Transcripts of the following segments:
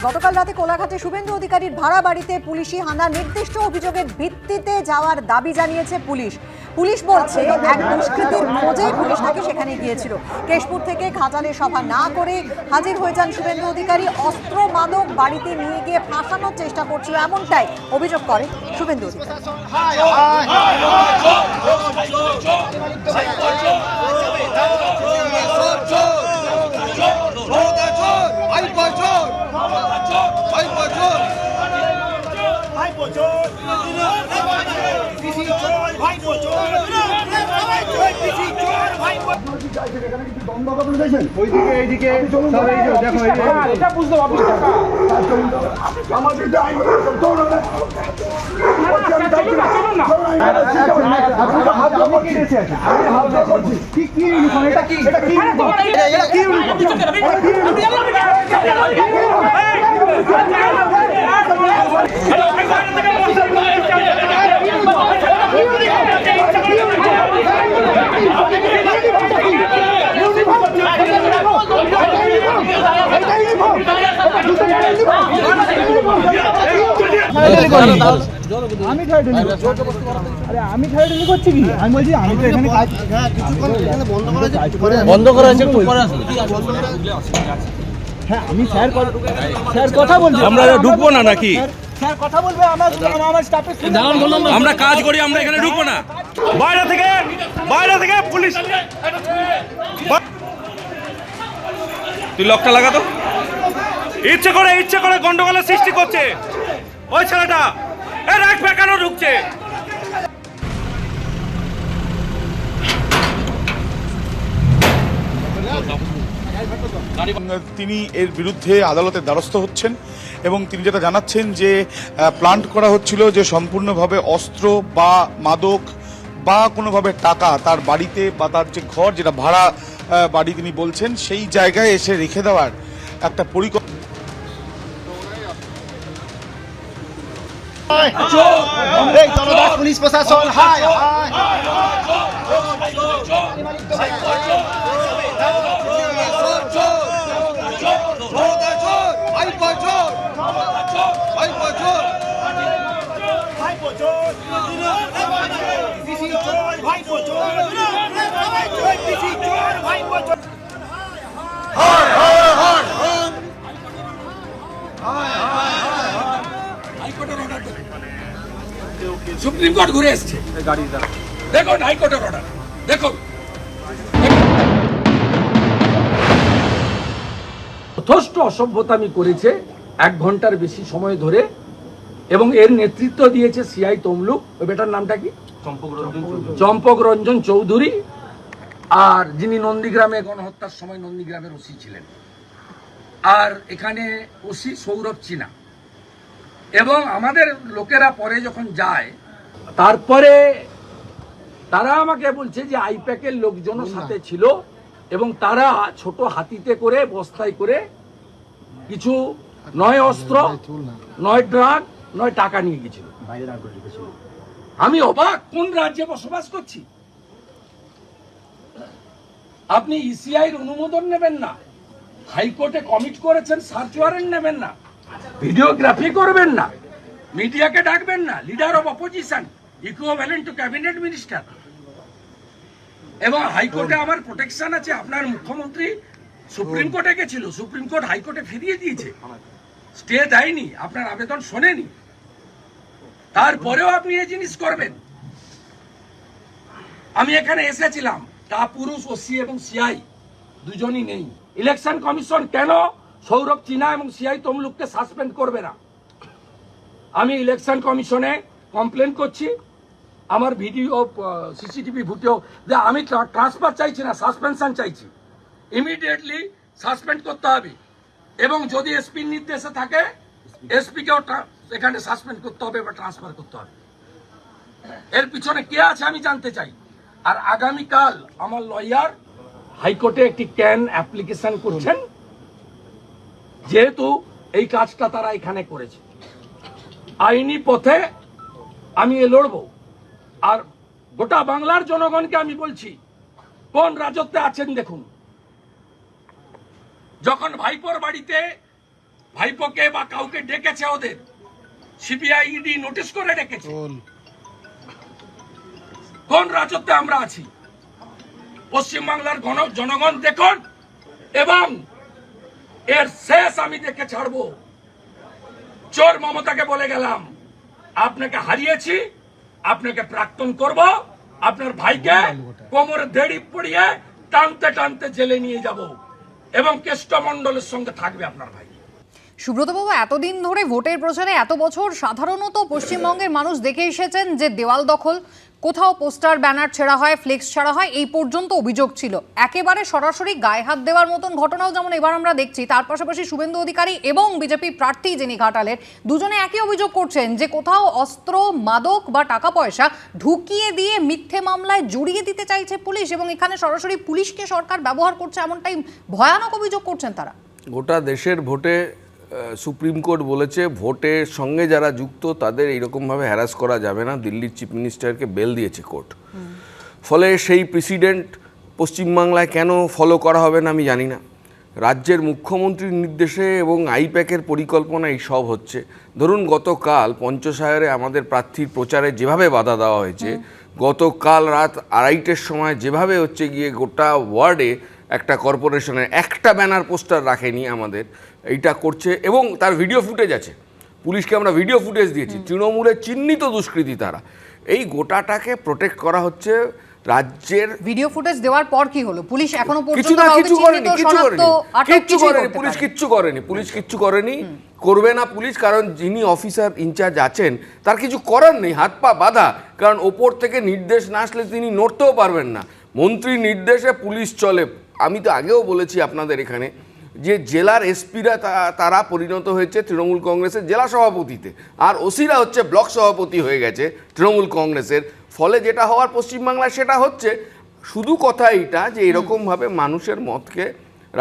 গতকাল রাতে কোলাঘাটে শুভেন্দু অধিকারীর ভাড়া বাড়িতে পুলিশি হানা নির্দিষ্ট অভিযোগের ভিত্তিতে যাওয়ার দাবি জানিয়েছে পুলিশ। পুলিশ বলছে এক দুষ্কৃতীর খোঁজে পুলিশ নাকি সেখানে গিয়েছিল। কেশপুর থেকে ঘাটালে সভা না করে হাজির হয়ে যান শুভেন্দু অধিকারী। অস্ত্র মাদক বাড়িতে নিয়ে গিয়ে ফাঁসানোর চেষ্টা করছিল, এমনটাই অভিযোগ করে শুভেন্দু অধিকারী। আমি ঠেলাঠেলি করছি কি? আমি বলছি আমি তো এখানে কাজ বন্ধ করা আছে। হ্যাঁ আমি স্যার কথা বলছি। আমরা ঢুকবো না নাকি? স্যার কথা বলবে, আমার স্টাফে আমরা কাজ করি, আমরা এখানে ঢুকবো না। বাইরে থেকে পুলিশ। তুই লকটা লাগাতো। ইচ্ছে করে গন্ডগোলের সৃষ্টি করছে ওই ছেলেটা। এর এক বেকানো ঢুকছে। তিনি এর বিরুদ্ধে আদালতের দ্বারস্থ হচ্ছেন এবং তিনি যেটা জানাচ্ছেন যে প্ল্যান্ট করা হচ্ছিল যে সম্পূর্ণভাবে অস্ত্র বা মাদক বা কোনোভাবে টাকা তার বাড়িতে বা তার যে ঘর যেটা ভাড়া বাড়ি তিনি বলছেন সেই জায়গায় এসে রেখে দেওয়ার একটা পরিকল্পনা। পুলিশ প্রশাসন সুপ্রিম কোর্ট ঘুরে এসছে। দেখুন হাইকোর্টের অর্ডার দেখুন। যথেষ্ট অসভ্যতামি করেছে 1 ঘন্টার বেশি সময় ধরে, এবং এর নেতৃত্ব দিয়েছে সিআই তমলুক। ওই বেটার নামটা কি? চম্পক রঞ্জন চৌধুরী। আর যিনি নন্দীগ্রামে গণহত্যার সময় নন্দীগ্রামের ওসি ছিলেন, আর এখানে ওসি সৌরভ চীনা। এবং আমাদের লোকেরা পরে যখন যায়, তারপরে তারা আমাকে বলছে যে আইপ্যাকের লোকজনও সাথে ছিল এবং তারা ছোট হাতিতে করে বস্তায় করে কিছু নয় অস্ত্র, নয় ড্রাগ, নয় টাকা নিয়ে গেছিল। আমি অবাক, কোন রাজ্যে বসবাস করছি? আপনি ইসিআইর অনুমোদন নেবেন না, হাইকোর্টে কমিট করেছেন সার্চ ওয়ারেন্ট নেবেন না, ভিডিওগ্রাফি করবেন না, মিডিয়াকে ডাকবেন না, leader of opposition equivalent to cabinet minister. এবং হাইকোর্টে আমার প্রোটেকশন আছে। আপনার মুখ্যমন্ত্রী সুপ্রিম কোর্টে গেছিল, সুপ্রিম কোর্ট হাইকোর্টে ফিরিয়ে দিয়েছে, স্টে দেয়নি, আপনার আবেদন শোনেনি, তারপরেও আপনি এই জিনিস করবেন। আমি এখানে এসেছিলাম, তা পুরুষ ওসি এবং সিআই দুজনই নেই। ইলেকশন কমিশন কেন সৌরভ চীনা এবং সিআই তমলুককে সাসপেন্ড করবে না? আমি ইলেকশন কমিশনে কমপ্লেন করছি। আমার ভিডিও সিসিটিভি ফুটেও যে আমি ট্রান্সফার চাইছি না, সাসপেনশন চাইছি। ইমিডিয়েটলি সাসপেন্ড করতে হবে, এবং যদি এসপির নির্দেশে থাকে এসপিকেও এখানে সাসপেন্ড করতে হবে বা ট্রান্সফার করতে হবে। এর পিছনে কে আছে আমি জানতে চাই। আর আগামীকাল আমার লয়ার হাইকোর্টে একটি ক্যান অ্যাপ্লিকেশন করছেন, যেহেতু এই কাজটা তারা এখানে করেছে। আইনি পথে আমি লড়বো। আর গোটা বাংলার জনগণকে আমি বলছি, কোন রাজত্বে আছেন দেখুন। যখন ভাইপোর বাড়িতে ভাইপোকে বা কাউকে ডেকেছে ওদের? সিবিআই ইডি নোটিশ করে ডেকেছে? কোন রাজত্বে আমরা আছি? পশ্চিমবাংলার জনগণ দেখুন, এবং এর শেষ আমি দেখে ছাড়বো। চোর মমতাকে বলে গেলাম, আপনাকে হারিয়েছি, আপনাকে প্রাক্তন করব, আপনার ভাইকে কোমরে দড়ি পড়িয়ে টানতে টানতে জেলে নিয়ে যাব, এবং কেষ্টমণ্ডলের সঙ্গে থাকবে আপনার ভাই। সুব্রতবাবু, এতদিন ধরে ভোটের প্রচারে এত বছর সাধারণত পশ্চিমবঙ্গের মানুষ দেখে এসেছেন যে দেওয়াল দখল, কোথাও পোস্টার ব্যানার ছেঁড়া হয়, ফ্লেক্স ছাড়া হয়, এই পর্যন্ত অভিযোগ ছিল। একেবারে সরাসরি গায়ে হাত দেওয়ার মতন ঘটনাও যেমন এবার আমরা দেখছি, তার পাশাপাশি শুভেন্দু অধিকারী এবং বিজেপি প্রার্থী যিনি ঘাটালের, দুজনে একই অভিযোগ করছেন যে কোথাও অস্ত্র, মাদক বা টাকা পয়সা ঢুকিয়ে দিয়ে মিথ্যে মামলায় জড়িয়ে দিতে চাইছে পুলিশ, এবং এখানে সরাসরি পুলিশকে সরকার ব্যবহার করছে, এমনটাই ভয়ানক অভিযোগ করছেন তারা। গোটা দেশের ভোটে সুপ্রিম কোর্ট বলেছে ভোটের সঙ্গে যারা যুক্ত তাদের এইরকমভাবে হ্যারাস করা যাবে না। দিল্লির চিফ মিনিস্টারকে বেল দিয়েছে কোর্ট। ফলে সেই প্রেসিডেন্ট পশ্চিমবাংলায় কেন ফলো করা হবে না আমি জানি না। রাজ্যের মুখ্যমন্ত্রীর নির্দেশে এবং আইপ্যাকের পরিকল্পনায় সব হচ্ছে। ধরুন গতকাল পঞ্চশায়রে আমাদের প্রার্থীর প্রচারে যেভাবে বাধা দেওয়া হয়েছে, গতকাল রাত 2:30টার সময় যেভাবে হচ্ছে গিয়ে গোটা ওয়ার্ডে একটা কর্পোরেশনের একটা ব্যানার পোস্টার রাখেনি আমাদের, এইটা করছে, এবং তার ভিডিও ফুটেজ আছে। পুলিশকে আমরা ভিডিও ফুটেজ দিয়েছি। তৃণমূলের চিহ্নিত দুষ্কৃতী তারা। এই গোটাটাকে প্রোটেক্ট করা হচ্ছে রাজ্যের। ভিডিও ফুটেজ দেওয়ার পর কি হলো? পুলিশ এখনো কিছু পর্যন্ত না, কিছু করেনি, পুলিশ কিচ্ছু করেনি, করবে না পুলিশ, কারণ যিনি অফিসার ইনচার্জ আছেন তার কিছু করার নেই, হাত পা বাঁধা, কারণ ওপর থেকে নির্দেশ না আসলে তিনি নড়তেও পারবেন না। মন্ত্রীর নির্দেশে পুলিশ চলে। আমি তো আগেও বলেছি আপনাদের এখানে যে জেলার এসপিরা তারা পরিণত হয়েছে তৃণমূল কংগ্রেসের জেলা সভাপতিতে, আর ওসিরা হচ্ছে ব্লক সভাপতি হয়ে গেছে তৃণমূল কংগ্রেসের। ফলে যেটা হওয়ার পশ্চিমবাংলায় সেটা হচ্ছে। শুধু কথা এইটা যে এরকমভাবে মানুষের মতকে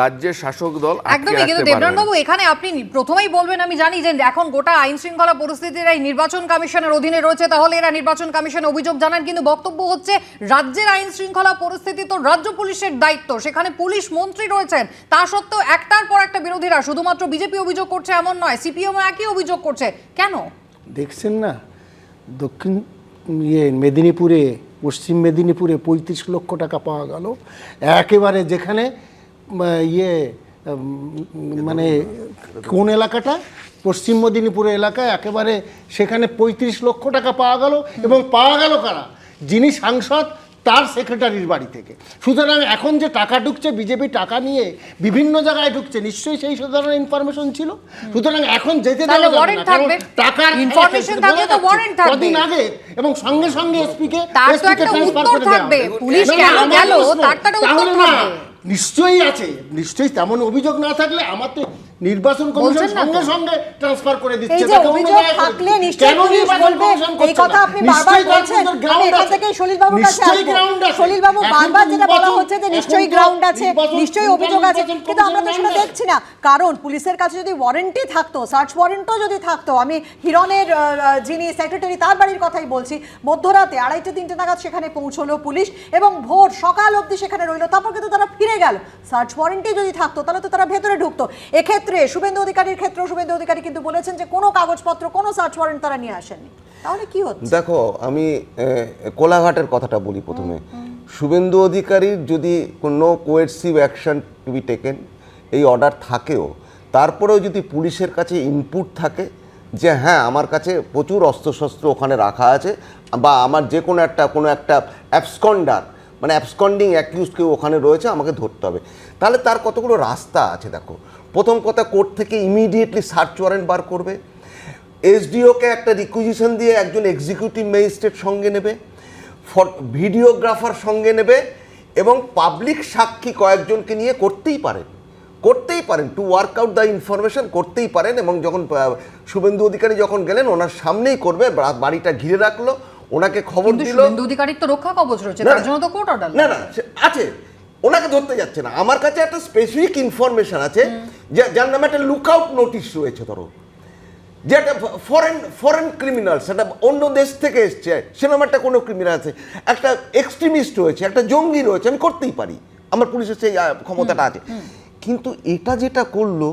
রাজ্যের শাসক দল একদমই। কিন্তু দেবরানবাবু, এখানে আপনি প্রথমেই বলবেন, আমি জানি যে এখন গোটা আইন শৃঙ্খলা পরিস্থিতির এই নির্বাচন কমিশনের অধীনে রয়েছে, তাহলে এরা নির্বাচন কমিশনে অভিযোগ জানান, কিন্তু বক্তব্য হচ্ছে রাজ্যের আইন শৃঙ্খলা পরিস্থিতি তো রাজ্য পুলিশের দায়িত্ব, সেখানে পুলিশ মন্ত্রী রয়েছেন, তা সত্ত্বেও একটার পর একটা বিরোধীরা, শুধুমাত্র বিজেপি অভিযোগ করছে এমন নয়, সিপিএম একই অভিযোগ করছে। কেন দেখছেন না দক্ষিণ মেদিনীপুরে, পশ্চিম মেদিনীপুরে 35 লক্ষ টাকা পাওয়া গেল, একেবারে যেখানে মানে কোন এলাকাটা, পশ্চিম মেদিনীপুরের এলাকায়, একেবারে সেখানে 35 লক্ষ টাকা পাওয়া গেল, এবং পাওয়া গেল কারা? যিনি সাংসদ তার সেক্রেটারির বাড়ি থেকে। সুতরাং এখন যে টাকা ঢুকছে, বিজেপি টাকা নিয়ে বিভিন্ন জায়গায় ঢুকছে, নিশ্চয়ই সেই ধরনের ইনফরমেশন ছিল। সুতরাং এখন যেতে দেওয়া যাবে না, কারণ টাকার ইনফরমেশন থাকলে তো ওয়ারেন্ট থাকবে কদিন আগে, এবং সঙ্গে সঙ্গে এসপিকে ট্রান্সফার করে দেওয়া হবে। পুলিশ কেন গেল তার তো উত্তর থাকবে। নিশ্চয়ই আছে, নিশ্চয়ই। তেমন অভিযোগ না থাকলে আমার তো নির্বাচন কমিশন সঙ্গে সঙ্গে ট্রান্সফার করে দিচ্ছে। এই যে অভিযোগ থাকলে নিশ্চয়ই পুলিশ বলবে, এই কথা আপনি বারবার বলছেন। আমি এখান থেকে সলিল বাবুর কাছে আসবো। সলিল বাবু, বারবার যেটা বলা হচ্ছে যে নিশ্চয়ই গ্রাউন্ড আছে, নিশ্চয়ই অভিযোগ আছে, কিন্তু আমরা তো সেটা দেখছি না। কারণ পুলিশের কাছে যদি ওয়ারেন্টি থাকতো, সার্চ ওয়ারেন্টও যদি থাকতো, আমি হিরণের যিনি সেক্রেটারি তার বাড়ির কথাই বলছি, মধ্যরাতে 2:30-3টে নাগাদ সেখানে পৌঁছলো পুলিশ, এবং ভোর সকাল অবধি সেখানে রইলো, তারপর কিন্তু তারা ফিরে গেল। সার্চ ওয়ারেন্টি যদি থাকতো তাহলে তো তারা ভেতরে ঢুকতো। এক্ষেত্রে শুভেন্দু অধিকারীর ক্ষেত্রে শুভেন্দু অধিকারী কিন্তু বলেছেন যে কোনো কাগজপত্র, কোনো সার্চ ওয়ারেন্ট তারা নিয়ে আসেননি। তাহলে কি হচ্ছে? দেখো, আমি কোলাঘাটের কথাটা বলি প্রথমে। শুভেন্দু অধিকারীর যদি কোনো কোয়েরসিভ অ্যাকশন টু বি টেকেন, এই অর্ডার থাকেও, তারপরেও যদি পুলিশের কাছে ইনপুট থাকে যে হ্যাঁ আমার কাছে প্রচুর অস্ত্রশস্ত্র ওখানে রাখা আছে, বা আমার যে কোনো একটা অ্যাবসকন্ডার, মানে অ্যাবসকন্ডিং অ্যাকিউজ কেউ ওখানে রয়েছে, আমাকে ধরতে হবে, তাহলে তার কতগুলো রাস্তা আছে। দেখো, প্রথম কথা, কোর্ট থেকে ইমিডিয়েটলি সার্চ ওয়ারেন্ট বার করবে, এসডিওকে একটা রিকুইজিশন দিয়ে একজন এক্সিকিউটিভ ম্যাজিস্ট্রেট সঙ্গে নেবে, ভিডিওগ্রাফার সঙ্গে নেবে, এবং পাবলিক সাক্ষী কয়েকজনকে নিয়ে করতেই পারেন to work out the information, করতেই পারেন। এবং যখন শুভেন্দু অধিকারী যখন গেলেন, ওনার সামনেই করবে, বাড়িটা ঘিরে রাখলো, ওনাকে খবর দিল। শুভেন্দু অধিকারীর তো রক্ষা কবচ রয়েছে, তার জন্য তো কোর্ট অর্ডার না আছে, ওনাকে ধরতে যাচ্ছে না। আমার কাছে একটা স্পেসিফিক ইনফরমেশন আছে যার নামে একটা লুকআউট নোটিশ রয়েছে, ধরো যে একটা ফরেন ক্রিমিনাল, সেটা অন্য দেশ থেকে এসছে, সে নামে একটা কোনো ক্রিমিনাল আছে, একটা এক্সট্রিমিস্ট রয়েছে, একটা জঙ্গি রয়েছে, আমি করতেই পারি, আমার পুলিশের সেই ক্ষমতাটা আছে। কিন্তু এটা যেটা করলো,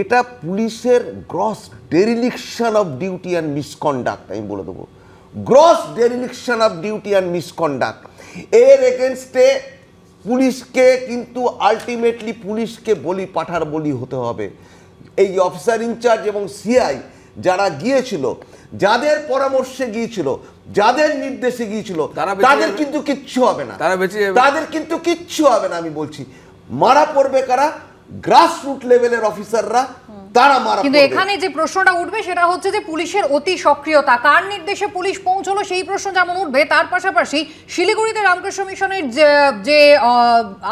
এটা পুলিশের gross dereliction of duty and misconduct, আমি বলে দেবো gross dereliction of duty and misconduct. এর এগেনস্টে পুলিশকে কিন্তু আলটিমেটলি পুলিশকে পাঠার বলি হতে হবে। এই অফিসার ইনচার্জ এবং সিআই যারা গিয়েছিল, যাদের পরামর্শে গিয়েছিল, যাদের নির্দেশে গিয়েছিল, তাদের কিন্তু কিচ্ছু হবে না, তাদের কিন্তু কিচ্ছু হবে না। আমি বলছি মারা পড়বে কারা? গ্রাসরুট লেভেলের অফিসাররা, তারা মারা কিন্তু পড়বে। এখানে যে প্রশ্নটা উঠবে সেটা হচ্ছে যে পুলিশের অতি সক্রিয়তা, কার নির্দেশে পুলিশ পৌঁছলো সেই প্রশ্ন যেমন উঠবে, তার পাশাপাশি শিলিগুড়িতে রামকৃষ্ণ মিশনের যে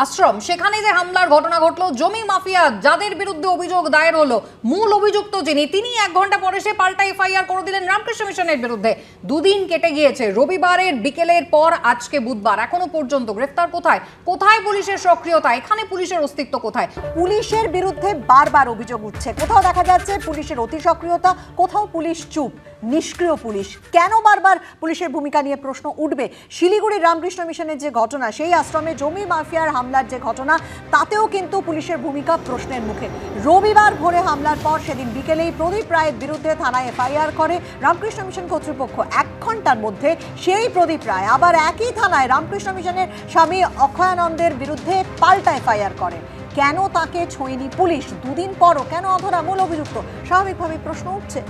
আশ্রম, সেখানে যে হামলার ঘটনা ঘটলো, জমি মাফিয়া যাদের বিরুদ্ধে অভিযোগ দায়ের হলো, মূল অভিযুক্ত যিনি, তিনি 1 ঘন্টা পরে সে পাল্টা এফআইআর করে দিলেন রামকৃষ্ণ মিশনের বিরুদ্ধে। 2 দিন কেটে গিয়েছে, রবিবারের বিকেলের পর আজকে বুধবার, এখনো পর্যন্ত গ্রেফতার কোথায়? কোথায় পুলিশের সক্রিয়তা? এখানে পুলিশের অস্তিত্ব কোথায়? পুলিশের বিরুদ্ধে বারবার অভিযোগ উঠছে, কোথাও দেখা যাচ্ছে পুলিশের অতি সক্রিয়তা, কোথাও পুলিশ চুপ, নিষ্ক্রিয় পুলিশ। কেন বারবার পুলিশের ভূমিকা নিয়ে প্রশ্ন উঠবে? শিলিগুড়ির রামকৃষ্ণ মিশনের যে ঘটনা, সেই আশ্রমে জমি মাফিয়ার হামলার যে ঘটনা, তাতেও কিন্তু পুলিশের ভূমিকা প্রশ্নের মুখে। রবিবার ভোরে হামলার পর সেদিন বিকেলেই প্রদীপ রায়ের বিরুদ্ধে থানায় এফআইআর করে রামকৃষ্ণ মিশন কর্তৃপক্ষ। 1 ঘন্টার মধ্যে সেই প্রদীপ রায় আবার একই থানায় রামকৃষ্ণ মিশনের স্বামী অক্ষয়ানন্দের বিরুদ্ধে পাল্টা এফআইআর করে। কেন তাকে ছোঁয়নি পুলিশ? 2 দিন পরও কেন অধরা মূল অভিযুক্ত? স্বাভাবিকভাবে প্রশ্ন উঠছে।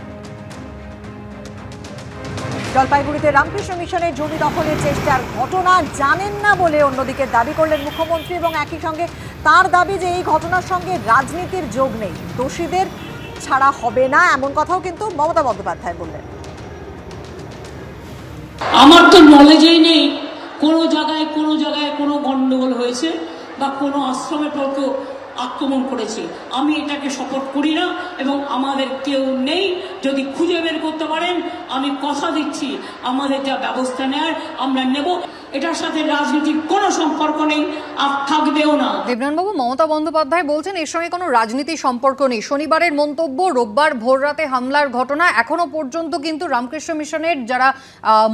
জলপাইগুড়িতে রামকৃষ্ণ মিশনের জমি দখলের চেষ্টার ঘটনা জানেন না বলে অন্যদিকে দাবি করলেন মুখ্যমন্ত্রী, এবং একই সঙ্গে তার দাবি যে এই ঘটনার সঙ্গে রাজনীতির যোগ নেই, দোষীদের ছাড়া হবে না, এমন কথাও কিন্তু মমতা বন্দ্যোপাধ্যায় বললেন। আমার তো নলেজেই নেই কোনো জায়গায় কোনো গন্ডগোল হয়েছে বা কোনো আশ্রমের পর কেউ আক্রমণ করেছে। আমি এটাকে সাপোর্ট করি না এবং আমাদের কেউ নেই। যদি খুঁজে বের করতে পারেন, আমি কথা দিচ্ছি আমাদের যা ব্যবস্থা নেওয়ার আমরা নেব। এটার সাথে রাজনীতির কোনো সম্পর্ক নেই, আর থাকবেও না। দেবনাথবাবু, মমতা বন্দ্যোপাধ্যায় বলছেন এর সঙ্গে কোনো রাজনীতির সম্পর্ক নেই। শনিবারের মন্তব্য, রোববার ভোররাতে হামলার ঘটনা, এখনো পর্যন্ত কিন্তু রামকৃষ্ণ মিশনের যারা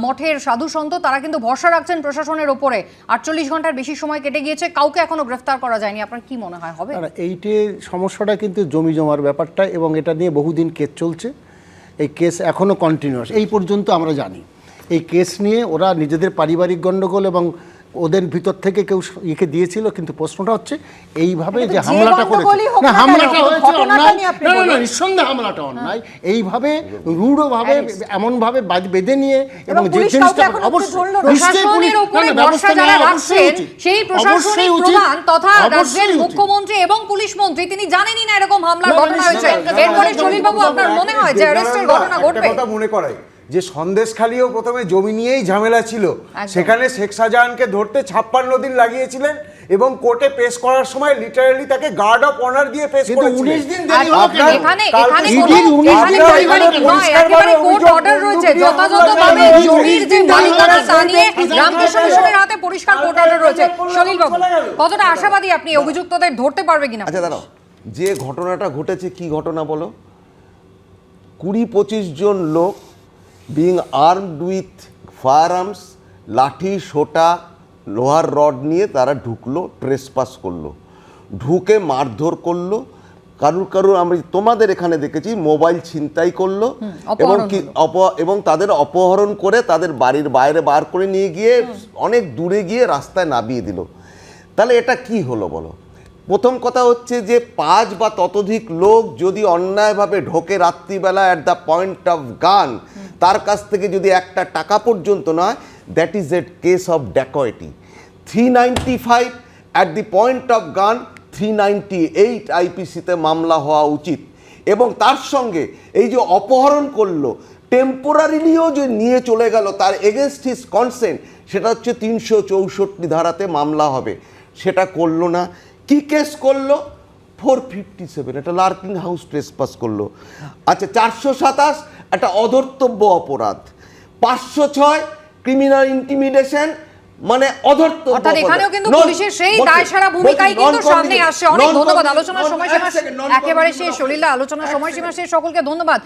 মঠের সাধু সন্ত, তারা কিন্তু ভরসা রাখছেন প্রশাসনের ওপরে। 48 ঘন্টার বেশি সময় কেটে গিয়েছে, কাউকে এখনো গ্রেফতার করা যায়নি। আপনার কি মনে হয় হবে? এইটে সমস্যাটা কিন্তু জমি জমার ব্যাপারটা, এবং এটা নিয়ে বহুদিন কেস চলছে। এই কেস এখনও কন্টিনিউয়াস, এই পর্যন্ত আমরা জানি। এই কেস নিয়ে ওরা নিজেদের পারিবারিক গণ্ডগোল এবং ওদের ভিতর থেকে কেউ ইয়েকে দিয়েছিল, কিন্তু প্রশ্নটা হচ্ছে এইভাবে যে হামলাটা করেছে, না হামলাটা হয়েছে অন্যায়, না নিঃসন্দেহে হামলাটা অন্যায়। এইভাবে রূঢ়ভাবে এমনভাবে বেঁধে নিয়ে এবং যে জিনিসটা অবশ্যই প্রশাসনের উপরে ভরসা যারা রাখছেন, সেই প্রশাসনিক প্রধান তথা রাজ্যের মুখ্যমন্ত্রী এবং পুলিশ মন্ত্রী, তিনি জানেনই না এরকম হামলার ঘটনা হয়েছে। এরপরে সলিলবাবু, আপনার মনে হয় যে অ্যারেস্টের ঘটনা ঘটবে? কথা মনে করাই যে সন্দেশখালীও প্রথমে জমি নিয়েই ঝামেলা ছিল, সেখানে শেখ শাহজাহানকে ধরতে 56 দিন লাগিয়েছিলেন এবং কোর্টে পেশ করার সময় লিটারালি তাকে গার্ড অফ অনার দিয়ে পেশ করেছিলেন। 19 দিন দেরি হলো কেন? এখানে পারিবারিক নয়, একেবারে কোর্ট অর্ডার রয়েছে, যথাযথভাবে জমির যে মালিকানা তা নিয়ে রামকৃষ্ণ মিশনের হাতে পরিষ্কার কোর্ট অর্ডার রয়েছে। সলিলবাবু, কতটা আশাবাদী আপনি অভিযুক্তদের ধরতে পারবে কিনা? আচ্ছা দাঁড়াও, যে ঘটনাটা ঘটেছে কি ঘটনা বলো? 20-25 জন লোক being armed with fire arms, লাঠি সোটা লোহার রড নিয়ে তারা ঢুকলো, ট্রেসপাস করলো, ঢুকে মারধর করলো, কারুর আমরা তোমাদের এখানে দেখেছি মোবাইল ছিনতাই করলো, এবং তাদের অপহরণ করে তাদের বাড়ির বাইরে বার করে নিয়ে গিয়ে অনেক দূরে গিয়ে রাস্তায় নামিয়ে দিল। তাহলে এটা কি হলো বলো? প্রথম কথা হচ্ছে যে 5 বা ততোধিক লোক যদি অন্যায়ভাবে ঢোকে রাত্রিবেলা অ্যাট দ্য পয়েন্ট অফ গান, তার কাছ থেকে যদি একটা টাকা পর্যন্ত নয়, that is a case of dacoity. 395 at the point of gun, 398 আইপিসিতে মামলা হওয়া উচিত। এবং তার সঙ্গে এই যে অপহরণ করলো, টেম্পোরারিলিও যে নিয়ে চলে গেল, তার এগেনস্ট হিজ কনসেন্ট, সেটা হচ্ছে 364 ধারাতে মামলা হবে। সেটা করলো না। কি কেস করলো? 457, এটা লার্কিং হাউস ট্রেসপাস করলো। আচ্ছা, 427 একটা অধর্তব্য অপরাধ, 506 ক্রিমিনাল ইন্টিমিডেশন, মানে অধর্তব্য। অর্থাৎ এখানেও কিন্তু পুলিশের সেই দায়সারা ভূমিকাই কিন্তু সামনে আসছে। অনেক ধন্যবাদ। আলোচনার সময়সীমা একেবারে শেষ। সলিলা, আলোচনার সময়সীমা শেষ। সকলকে ধন্যবাদ।